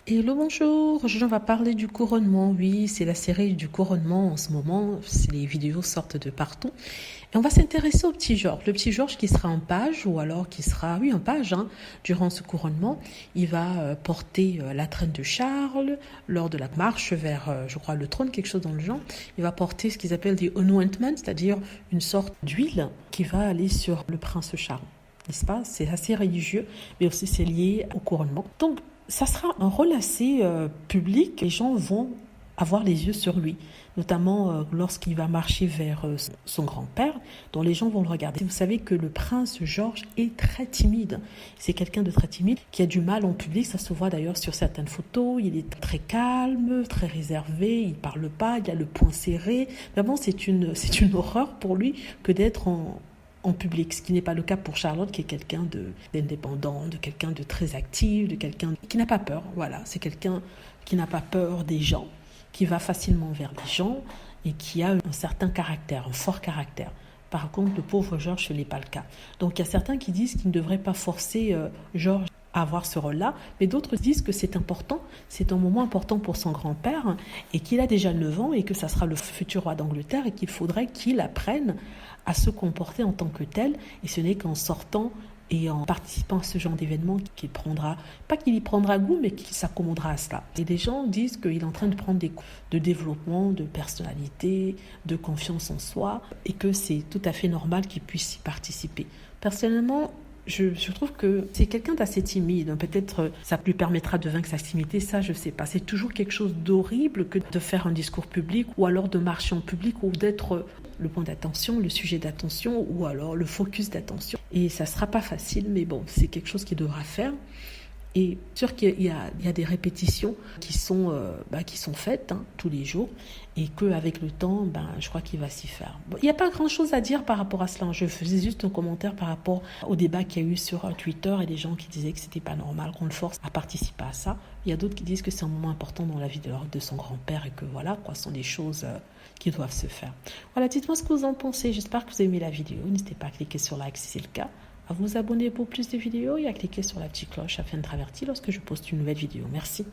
Hello, bonjour. Aujourd'hui, on va parler du couronnement. Oui, c'est la série du couronnement en ce moment. Les vidéos sortent de partout. Et on va s'intéresser au petit Georges. Le petit Georges qui sera en page ou alors qui sera, oui, en page, durant ce couronnement. Il va porter la traîne de Charles lors de la marche vers, je crois, le trône, quelque chose dans le genre. Il va porter ce qu'ils appellent des anointments, c'est-à-dire une sorte d'huile qui va aller sur le prince Charles. N'est-ce pas? C'est assez religieux, mais aussi c'est lié au couronnement. Donc, ça sera un rôle assez public. Les gens vont avoir les yeux sur lui, notamment lorsqu'il va marcher vers son grand-père, dont les gens vont le regarder. Vous savez que le prince Georges est très timide. C'est quelqu'un de très timide qui a du mal en public. Ça se voit d'ailleurs sur certaines photos. Il est très calme, très réservé. Il parle pas. Il a le poing serré. Vraiment, c'est une horreur pour lui que d'être en public, ce qui n'est pas le cas pour Charlotte, qui est quelqu'un d'indépendant, de quelqu'un de très actif, de quelqu'un qui n'a pas peur. Voilà, c'est quelqu'un qui n'a pas peur des gens, qui va facilement vers les gens et qui a un certain caractère, un fort caractère. Par contre, le pauvre Georges, ce n'est pas le cas. Donc, il y a certains qui disent qu'il ne devrait pas forcer Georges à avoir ce rôle-là, mais d'autres disent que c'est important, c'est un moment important pour son grand-père et qu'il a déjà 9 ans et que ça sera le futur roi d'Angleterre et qu'il faudrait qu'il apprenne à se comporter en tant que tel, et ce n'est qu'en sortant et en participant à ce genre d'événement qu'il prendra, pas qu'il y prendra goût, mais qu'il s'accommodera à cela. Et des gens disent qu'il est en train de prendre des cours de développement, de personnalité, de confiance en soi, et que c'est tout à fait normal qu'il puisse y participer. Personnellement, je trouve que c'est quelqu'un d'assez timide. Peut-être ça lui permettra de vaincre sa timidité, ça je sais pas. C'est toujours quelque chose d'horrible que de faire un discours public ou alors de marcher en public ou d'être le point d'attention, le sujet d'attention ou alors le focus d'attention. Et ça sera pas facile, mais bon, c'est quelque chose qu'il devra faire. Et sûr qu'il y a des répétitions qui sont faites tous les jours et qu'avec le temps, je crois qu'il va s'y faire. Bon, il n'y a pas grand-chose à dire par rapport à cela. Je faisais juste un commentaire par rapport au débat qu'il y a eu sur Twitter et des gens qui disaient que c'était pas normal qu'on le force à participer à ça. Il y a d'autres qui disent que c'est un moment important dans la vie de son grand-père et que voilà, ce sont des choses qui doivent se faire. Voilà, dites-moi ce que vous en pensez. J'espère que vous avez aimé la vidéo. N'hésitez pas à cliquer sur like si c'est le cas, à vous abonner pour plus de vidéos et à cliquer sur la petite cloche afin d'être averti lorsque je poste une nouvelle vidéo. Merci.